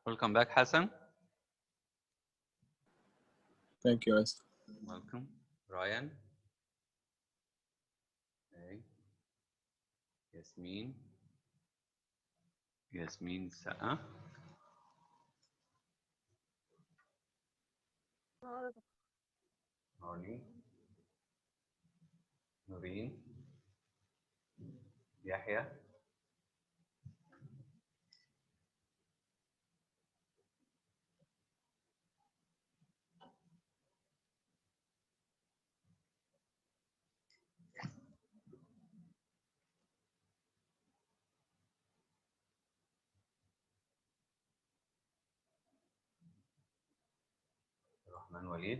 Welcome back, Hassan. Thank you, Esther. Welcome, Ryan. Okay. Yasmin Sa'a. Morning. Noreen. Yahya. Rahman Walid.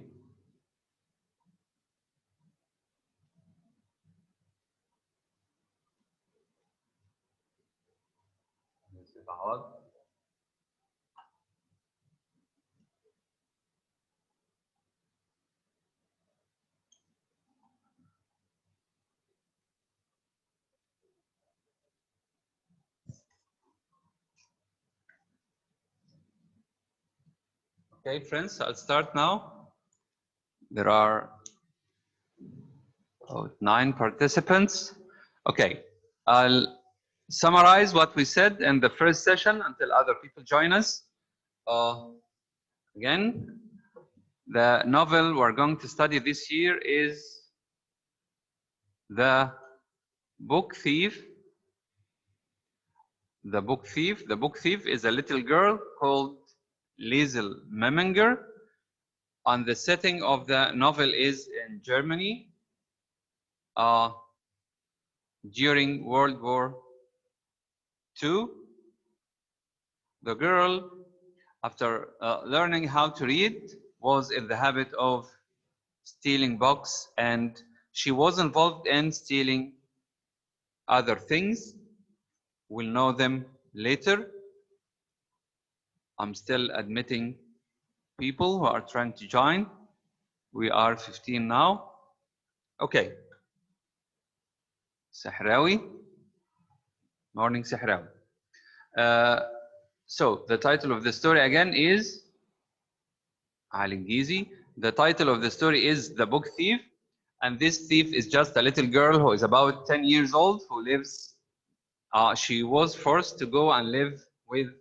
Yusuf Awad. Okay, friends, I'll start now. There are 9 participants. Okay, I'll summarize what we said in the first session until other people join us. Again, the novel we're going to study this year is The Book Thief. The Book Thief. The Book Thief is a little girl called Liesel Memminger. And the setting of the novel is in Germany during World War II. The girl, after learning how to read, was in the habit of stealing books, and she was involved in stealing other things. We'll know them later. I'm still admitting people who are trying to join. We are 15 now. Okay. Sahrawi. Morning, Sahrawi. So the title of the story again is Al-Ingizi. The title of the story is The Book Thief. And this thief is just a little girl who is about 10 years old who lives. She was forced to go and live with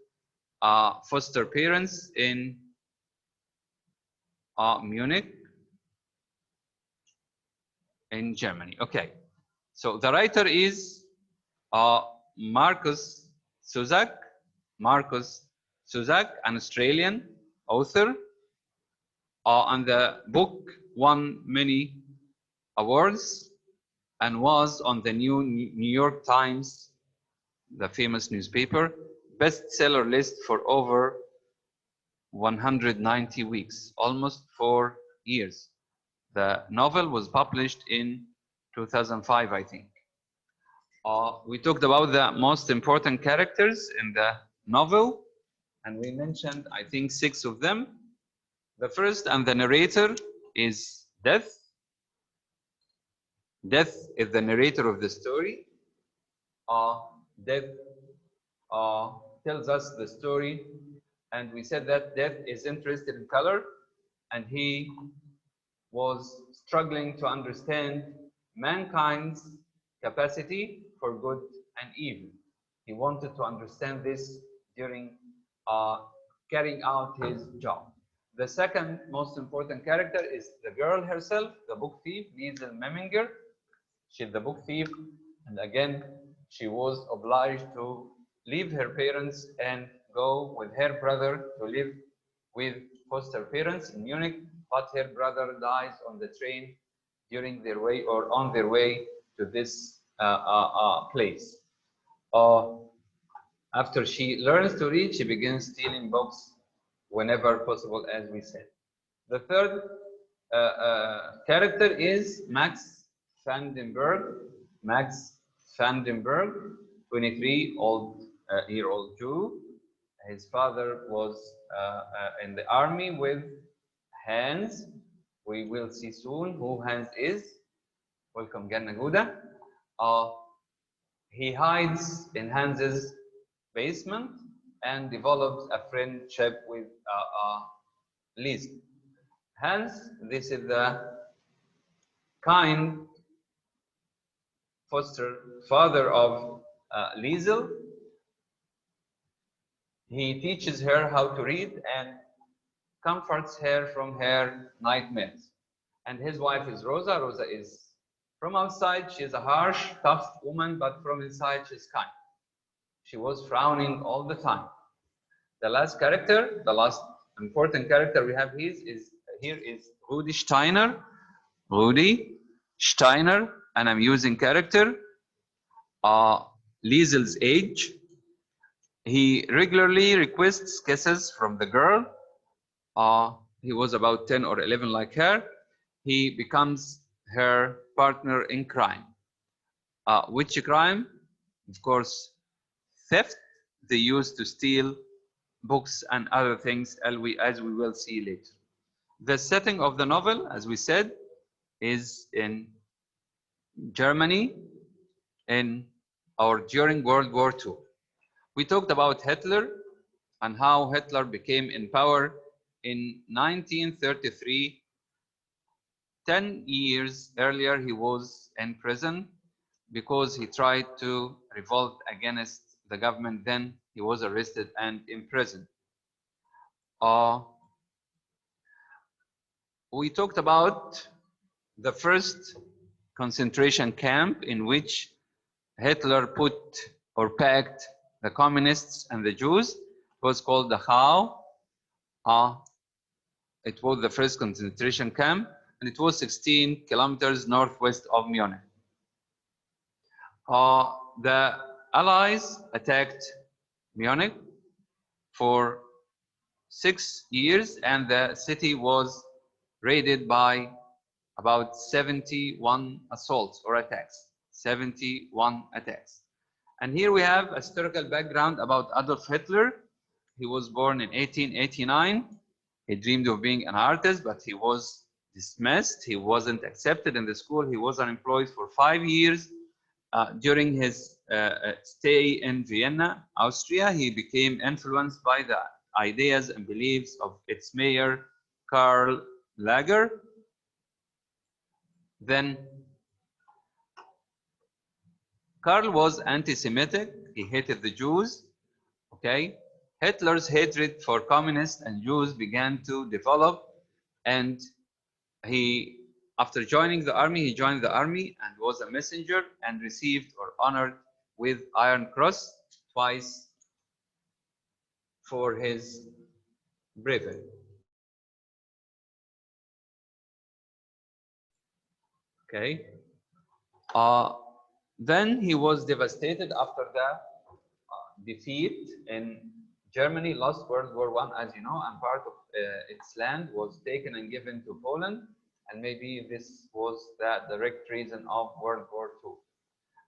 foster parents in Munich, in Germany. Okay, so the writer is Marcus Suzak. Marcus Suzak, an Australian author, and the book won many awards and was on the New York Times, the famous newspaper, bestseller list for over 190 weeks, almost 4 years. The novel was published in 2005, I think. We talked about the most important characters in the novel, and we mentioned, I think, 6 of them. The first and the narrator is Death. Death is the narrator of the story. Death tells us the story, and we said that Death is interested in color, and he was struggling to understand mankind's capacity for good and evil. He wanted to understand this during carrying out his job. The second most important character is the girl herself, the book thief, Liesel Memminger. She's the book thief, and again, she was obliged to leave her parents and go with her brother to live with foster parents in Munich, but her brother dies on the train during their way or on their way to this place. After she learns to read, she begins stealing books whenever possible, as we said. The third character is Max Vandenberg. Max Vandenberg, 23-year-old Jew. His father was in the army with Hans. We will see soon who Hans is. Welcome, Ganna Gouda. He hides in Hans's basement, and develops a friendship with Liesel. Hence, this is the kind foster father of Liesel. He teaches her how to read and comforts her from her nightmares. And his wife is Rosa. Rosa is, from outside, she is a harsh, tough woman, but from inside, she's kind. She was frowning all the time. The last character, the last important character we have here is Rudi Steiner. Rudi Steiner, and I'm using character, Liesel's age. He regularly requests kisses from the girl. He was about 10 or 11 like her. He becomes her partner in crime. Which crime? Of course, theft. They used to steal books and other things, as we will see later. The setting of the novel, as we said, is in Germany during World War II. We talked about Hitler and how Hitler became in power in 1933. 10 years earlier, he was in prison because he tried to revolt against the government. Then he was arrested and imprisoned. We talked about the first concentration camp in which Hitler put or packed the communists and the Jews. It was called the Dachau. It was the first concentration camp, and it was 16 kilometers northwest of Munich. The Allies attacked Munich for 6 years, and the city was raided by about 71 assaults or attacks. 71 attacks. And here we have a historical background about Adolf Hitler. He was born in 1889. He dreamed of being an artist, but he was dismissed. He wasn't accepted in the school. He was unemployed for 5 years. During his stay in Vienna, Austria, he became influenced by the ideas and beliefs of its mayor, Karl Lager. Then Karl was anti-Semitic. He hated the Jews. Okay, Hitler's hatred for communists and Jews began to develop, and after joining the army, he joined the army and was a messenger and received or honored with Iron Cross twice for his bravery. Okay. Then he was devastated after the defeat in Germany, lost World War I, as you know, and part of its land was taken and given to Poland, and maybe this was the direct reason of World War II.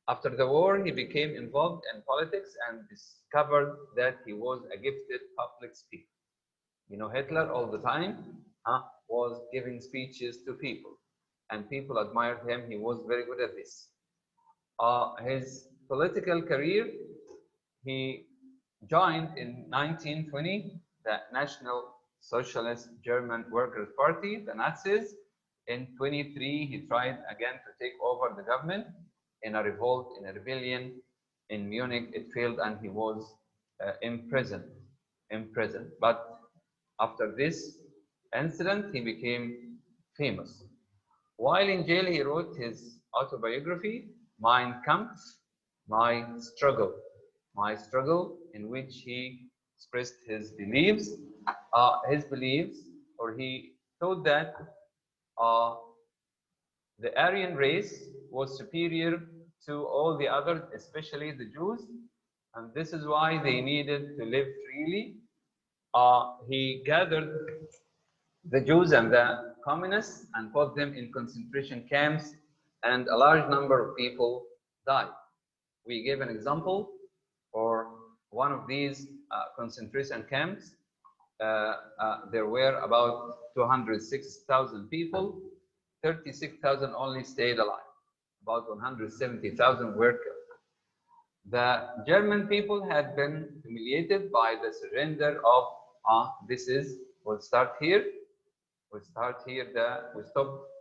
After the war, he became involved in politics and discovered that he was a gifted public speaker. You know, Hitler all the time was giving speeches to people, and people admired him. He was very good at this. His political career, he joined in 1920 the National Socialist German Workers' Party, the Nazis. In 23, he tried again to take over the government in a revolt, in a rebellion in Munich. It failed, and he was imprisoned. But after this incident, he became famous. While in jail, he wrote his autobiography, Mein Kampf, My Struggle, in which he expressed his beliefs, or he thought that the Aryan race was superior to all the others, especially the Jews, and this is why they needed to live freely. He gathered the Jews and the communists and put them in concentration camps, and a large number of people died. We gave an example for one of these concentration camps. There were about 206,000 people. 36,000 only stayed alive. About 170,000 were killed. The German people had been humiliated by the surrender of, we'll start here. We stop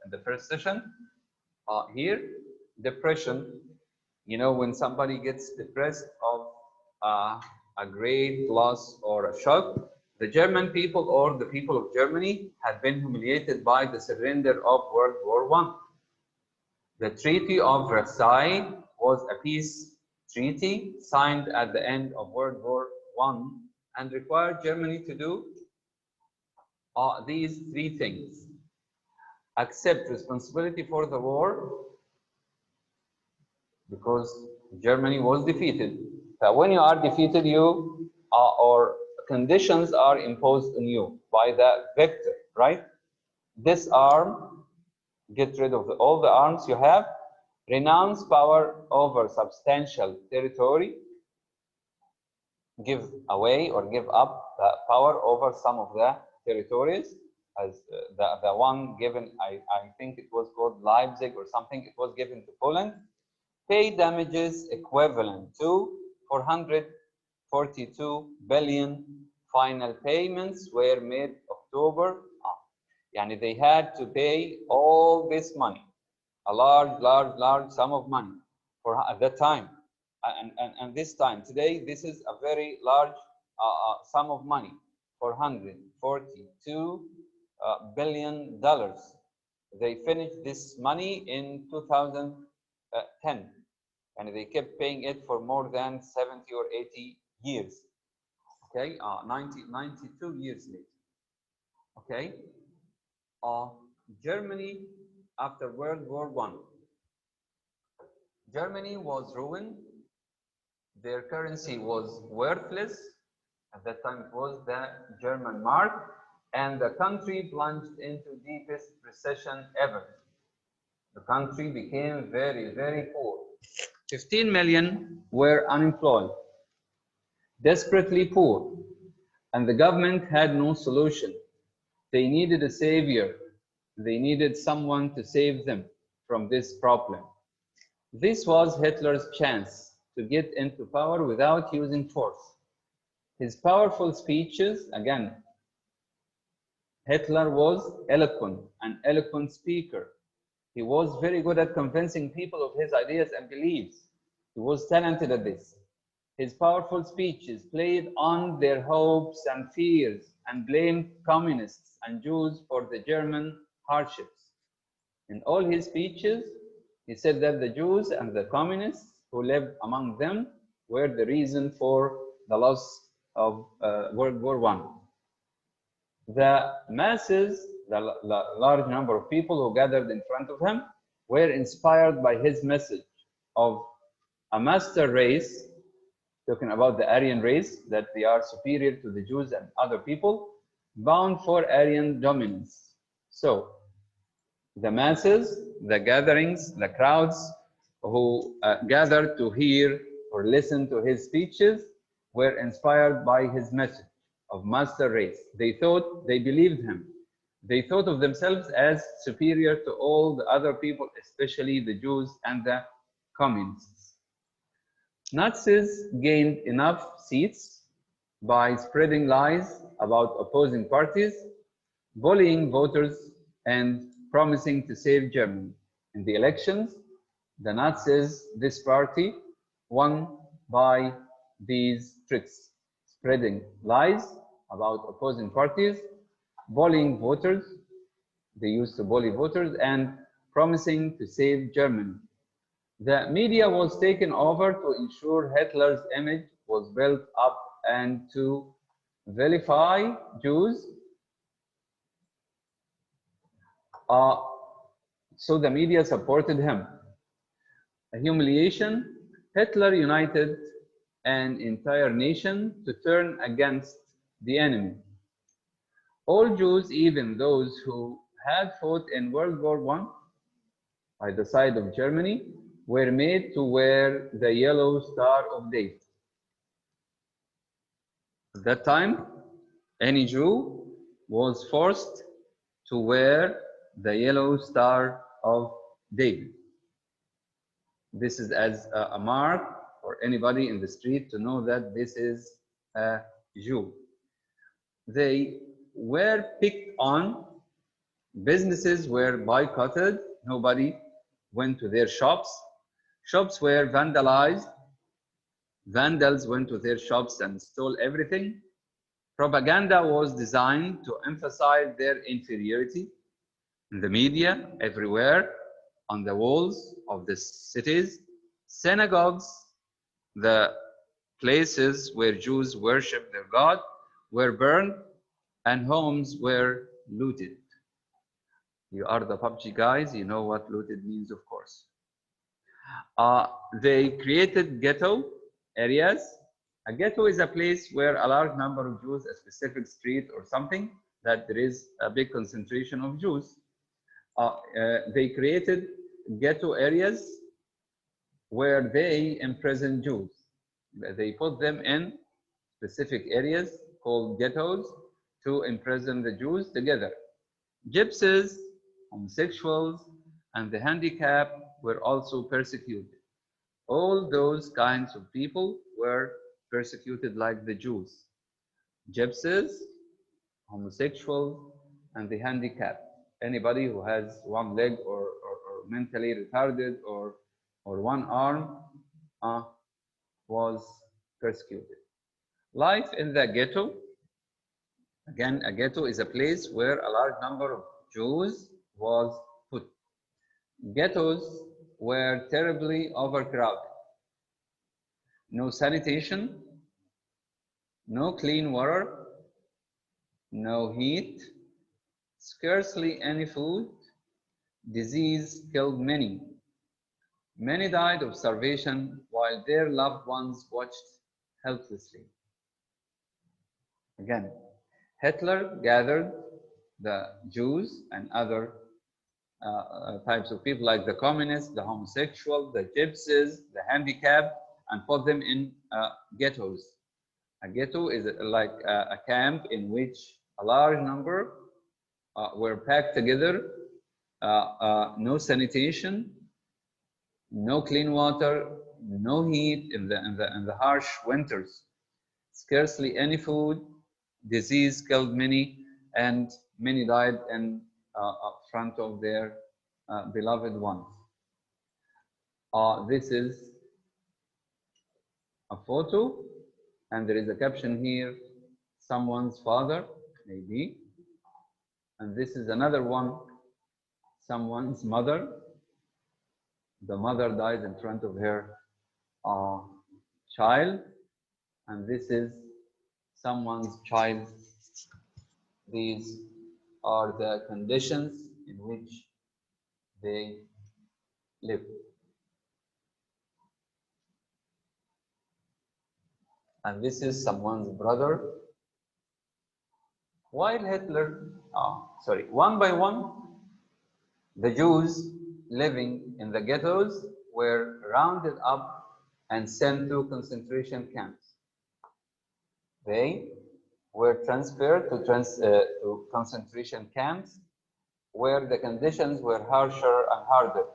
in the first session. Here, depression. You know, when somebody gets depressed of a great loss or a shock, the German people or the people of Germany had been humiliated by the surrender of World War I. The Treaty of Versailles was a peace treaty signed at the end of World War I and required Germany to do these three things: accept responsibility for the war, because Germany was defeated. So when you are defeated, you or conditions are imposed on you by the victor, right? Disarm, get rid of all the arms you have, renounce power over substantial territory, give away or give up power over some of the territories, as the one given, I think it was called Leipzig or something, it was given to Poland. Pay damages equivalent to 442 billion. Final payments were made October. Yani they had to pay all this money, a large sum of money for at that time. And this time, today, this is a very large sum of money, $442 billion. They finished this money in 2010, and they kept paying it for more than 70 or 80 years. Okay, 92 years later. Okay, Germany after World War I. Germany was ruined. Their currency was worthless. At that time, it was the German mark, and the country plunged into deepest recession ever. The country became very poor. 15 million were unemployed, desperately poor, and the government had no solution. They needed a savior. They needed someone to save them from this problem. This was Hitler's chance to get into power without using force. His powerful speeches, again, Hitler was eloquent, an eloquent speaker. He was very good at convincing people of his ideas and beliefs. He was talented at this. His powerful speeches played on their hopes and fears and blamed communists and Jews for the German hardships. In all his speeches, he said that the Jews and the communists who lived among them were the reason for the loss of World War I. The masses, the large number of people who gathered in front of him, were inspired by his message of a master race, talking about the Aryan race, that they are superior to the Jews and other people, bound for Aryan dominance. So, the masses, the gatherings, the crowds who gathered to hear or listen to his speeches were inspired by his message of master race. They believed him. They thought of themselves as superior to all the other people, especially the Jews and the communists. Nazis gained enough seats by spreading lies about opposing parties, bullying voters, and promising to save Germany. In the elections, the Nazis, this party, won by these tricks: spreading lies about opposing parties, bullying voters, they used to bully voters, and promising to save Germany. The media was taken over to ensure Hitler's image was built up and to vilify Jews. So the media supported him. A humiliation, Hitler united an entire nation to turn against the enemy. All Jews, even those who had fought in World War I by the side of Germany, were made to wear the yellow Star of David. At that time, any Jew was forced to wear the yellow Star of David. This is as a mark or or anybody in the street to know that this is a Jew. They were picked on, businesses were boycotted, nobody went to their shops, shops were vandalized, vandals went to their shops and stole everything. Propaganda was designed to emphasize their inferiority in the media, everywhere, on the walls of the cities, synagogues, the places where Jews worship their God, were burned and homes were looted. You are the PUBG guys, you know what looted means, of course. They created ghetto areas. A ghetto is a place where a large number of Jews, a specific street or something, that there is a big concentration of Jews. They created ghetto areas where they imprisoned Jews. They put them in specific areas called ghettos to imprison the Jews together. Gypsies, homosexuals, and the handicapped were also persecuted. All those kinds of people were persecuted like the Jews. Gypsies, homosexuals, and the handicapped. Anybody who has one leg or mentally retarded or one arm was persecuted. Life in the ghetto. Again, a ghetto is a place where a large number of Jews was put. Ghettos were terribly overcrowded. No sanitation, no clean water, no heat, scarcely any food. Disease killed many. Many died of starvation while their loved ones watched helplessly. Again, Hitler gathered the Jews and other types of people like the communists, the homosexuals, the gypsies, the handicapped, and put them in ghettos. A ghetto is like a camp in which a large number were packed together, no sanitation, no clean water, no heat in the harsh winters, scarcely any food, disease killed many, and many died in front of their beloved ones. This is a photo, and there is a caption here, someone's father, maybe. And this is another one, someone's mother. The mother died in front of her child, and this is someone's child. These are the conditions in which they live. And this is someone's brother. While Hitler, one by one, the Jews living in the ghettos were rounded up and sent to concentration camps. They were transferred to concentration camps where the conditions were harsher and harder.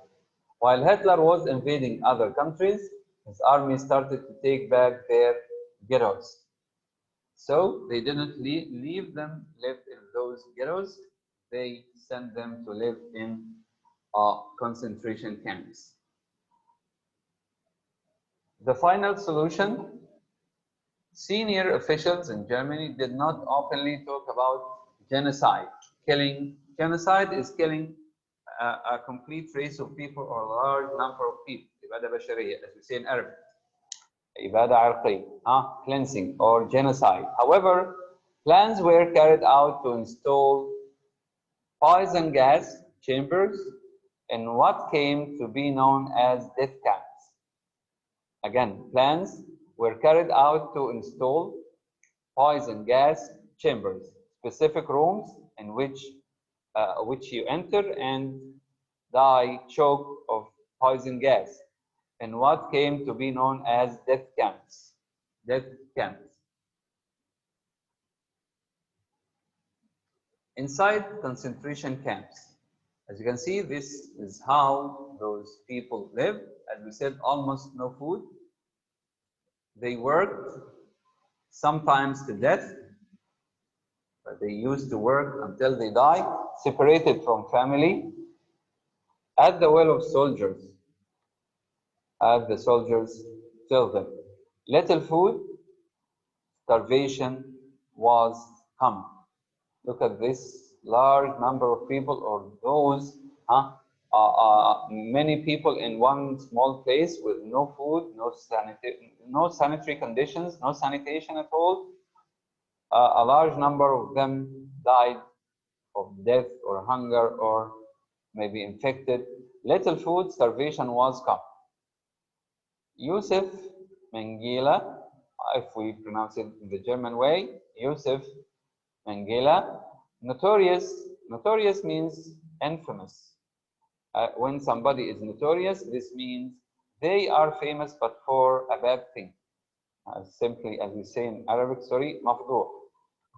While Hitler was invading other countries, his army started to take back their ghettos. So they didn't leave them live in those ghettos. They sent them to live in concentration camps. The final solution, senior officials in Germany did not openly talk about genocide. Genocide is killing a complete race of people or a large number of people. إبادة بشرية, as we say in Arabic. إبادة عرقية, cleansing or genocide. However, plans were carried out to install poison gas chambers in what came to be known as death camps. Again, plans were carried out to install poison gas chambers, specific rooms in which you enter and die choke of poison gas, in what came to be known as death camps. Death camps. Inside concentration camps, as you can see, this is how those people live. As we said, almost no food, They worked sometimes to death, but they used to work until they died, separated from family, at the will of soldiers, as the soldiers tell them. Little food, starvation was common. Look at this large number of people, or those, many people in one small place with no food, no sanitary conditions, no sanitation at all. A large number of them died of death or hunger or maybe infected. Little food, starvation was common. Yusuf Mengele, if we pronounce it in the German way, Yusuf Mengele, notorious. Notorious means infamous. When somebody is notorious, this means they are famous but for a bad thing. Simply, as we say in Arabic, sorry, mafdouh.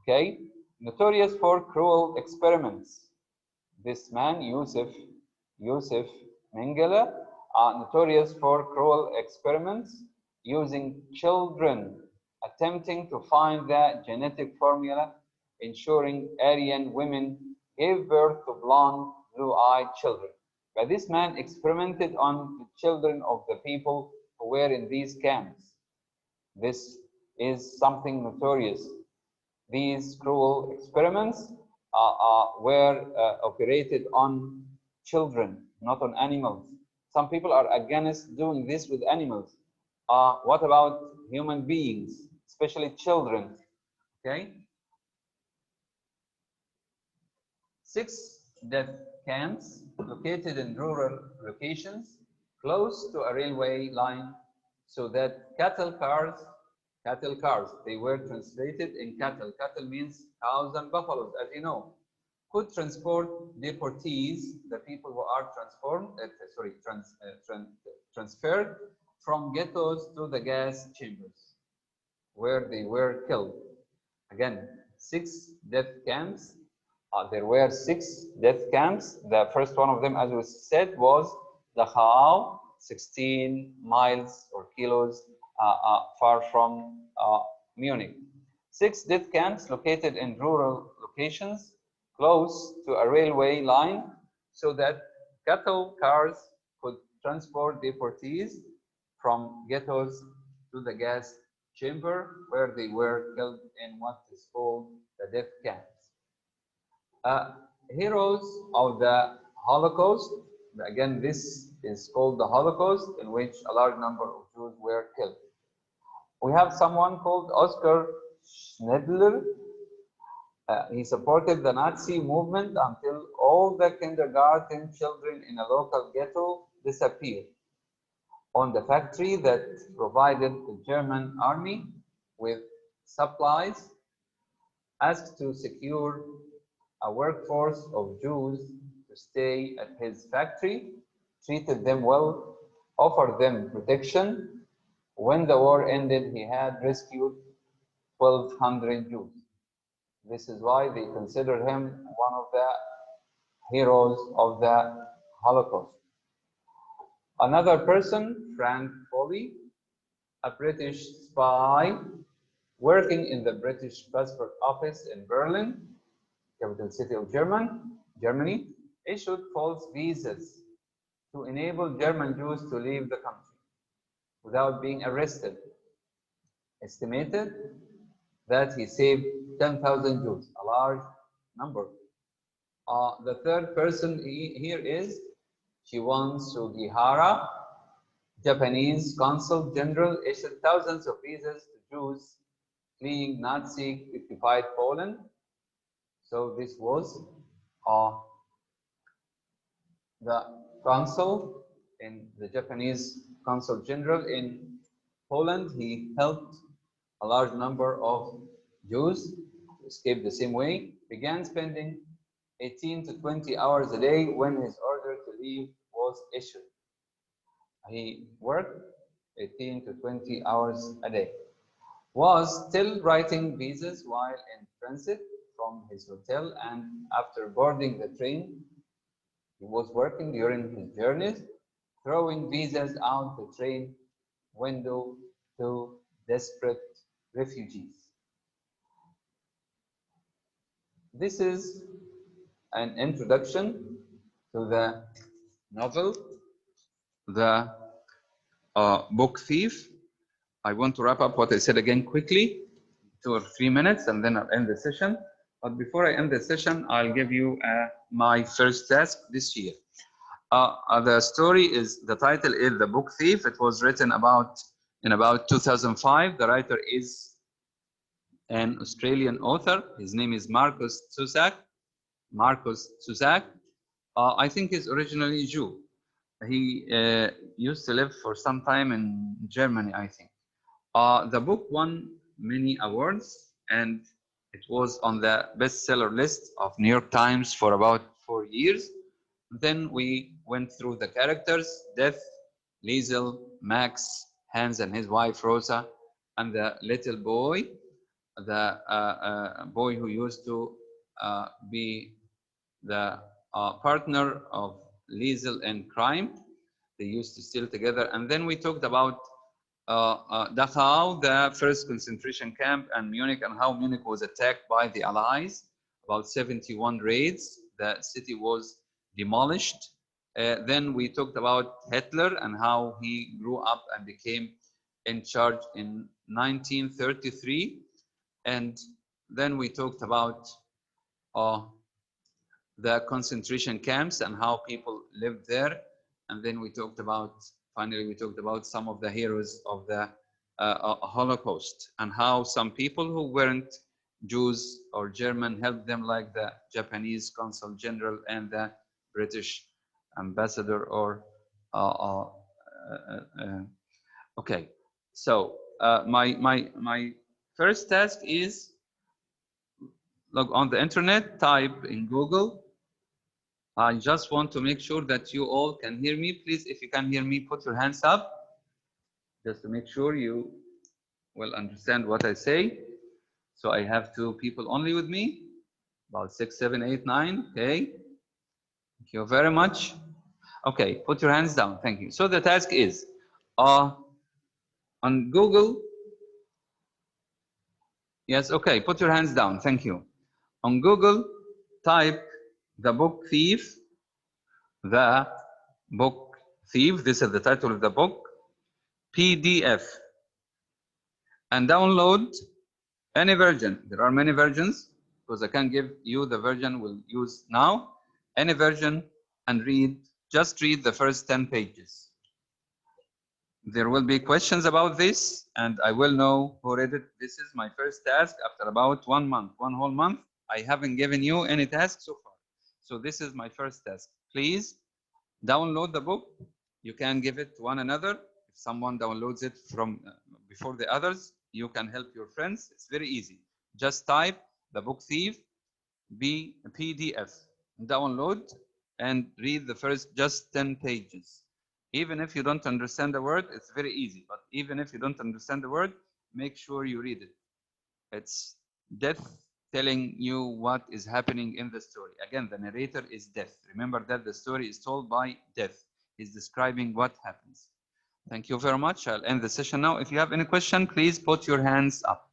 Okay? Notorious for cruel experiments. This man, Yusuf Mengele, notorious for cruel experiments using children, attempting to find the genetic formula, ensuring Aryan women gave birth to blonde, blue-eyed children. But this man experimented on the children of the people who were in these camps. This is something notorious. These cruel experiments were operated on children, not on animals. Some people are against doing this with animals. What about human beings, especially children? Okay. 6 death camps located in rural locations close to a railway line, so that cattle cars, they were translated in cattle. Cattle means cows and buffaloes, as you know, could transport deportees, the people who are transferred from ghettos to the gas chambers, where they were killed. Again, 6 death camps. There were 6 death camps. The first one of them, as we said, was Dachau, 16 miles or kilos far from Munich. 6 death camps located in rural locations close to a railway line, so that cattle cars could transport deportees from ghettos to the gas chamber, where they were killed in what is called the death camps. Heroes of the Holocaust. Again, this is called the Holocaust, in which a large number of Jews were killed. We have someone called Oskar Schindler. He supported the Nazi movement until all the kindergarten children in a local ghetto disappeared. On the factory that provided the German army with supplies, asked to secure a workforce of Jews to stay at his factory, treated them well, offered them protection. When the war ended, he had rescued 1,200 Jews. This is why they consider him one of the heroes of the Holocaust. Another person, Frank Foley, a British spy working in the British passport office in Berlin, capital city of Germany, issued false visas to enable German Jews to leave the country without being arrested. Estimated that he saved 10,000 Jews, a large number. The third person here is Shiwan Sugihara, Japanese consul general, issued thousands of visas to Jews fleeing Nazi-occupied Poland. So this was the consul in the Japanese consul general in Poland. He helped a large number of Jews to escape the same way, began spending 18 to 20 hours a day when his order to leave was issued. He worked 18 to 20 hours a day. Was still writing visas while in transit from his hotel, and after boarding the train, he was working during his journeys, throwing visas out the train window to desperate refugees. This is an introduction to the novel, The Book Thief. I want to wrap up what I said again quickly, 2 or 3 minutes, and then I'll end the session. But before I end the session, I'll give you my first task this year. The story is, the title is The Book Thief. It was written in about 2005. The writer is an Australian author. His name is Marcus Zusak. I think he's originally Jew. He used to live for some time in Germany, I think. The book won many awards, and it was on the bestseller list of New York Times for about 4 years. Then we went through the characters: Death, Liesel, Max, Hans and his wife Rosa, and the little boy, the boy who used to be the partner of Liesel in crime. They used to steal together. And then we talked about Dachau, the first concentration camp, and Munich, and how Munich was attacked by the Allies. About 71 raids. The city was demolished. Then we talked about Hitler and how he grew up and became in charge in 1933. And then we talked about the concentration camps and how people lived there. And then we talked about, finally, we talked about some of the heroes of the Holocaust, and how some people who weren't Jews or German helped them, like the Japanese consul general and the British ambassador. Or okay, so my first task is log on the internet, type in Google. I just want to make sure that you all can hear me. Please, if you can hear me, put your hands up, just to make sure you will understand what I say. So I have 2 people only with me, about 6, 7, 8, 9. Okay, thank you very much. Okay, put your hands down. Thank you. So the task is on Google. Yes, okay, put your hands down. Thank you. On Google, type The Book Thief. The Book Thief. This is the title of the book. PDF. And download any version. There are many versions, because I can't give you the version we'll use now. Any version, and read. Just read the first 10 pages. There will be questions about this, and I will know who read it. This is my first task after about 1 month, 1 whole month. I haven't given you any task so far. So this is my first task. Please download the book. You can give it to one another. If someone downloads it from before the others, you can help your friends. It's very easy. Just type The Book Thief, PDF, download, and read the first just 10 pages. Even if you don't understand the word, it's very easy. But even if you don't understand the word, make sure you read it. It's Death telling you what is happening in the story. Again, the narrator is Death. Remember that the story is told by Death. He's describing what happens. Thank you very much. I'll end the session now. If you have any question, please put your hands up.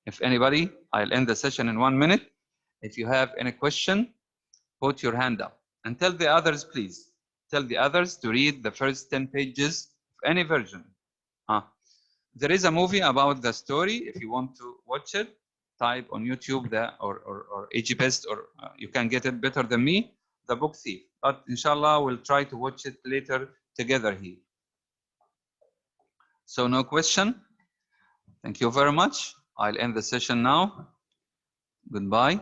If anybody, I'll end the session in 1 minute. If you have any question, put your hand up. And tell the others, please. Tell the others to read the first 10 pages of any version. There is a movie about the story. If you want to watch it, type on YouTube or AGPest, or you can get it better than me, The Book Thief. But inshallah, we'll try to watch it later together here. So no question? Thank you very much. I'll end the session now. Goodbye.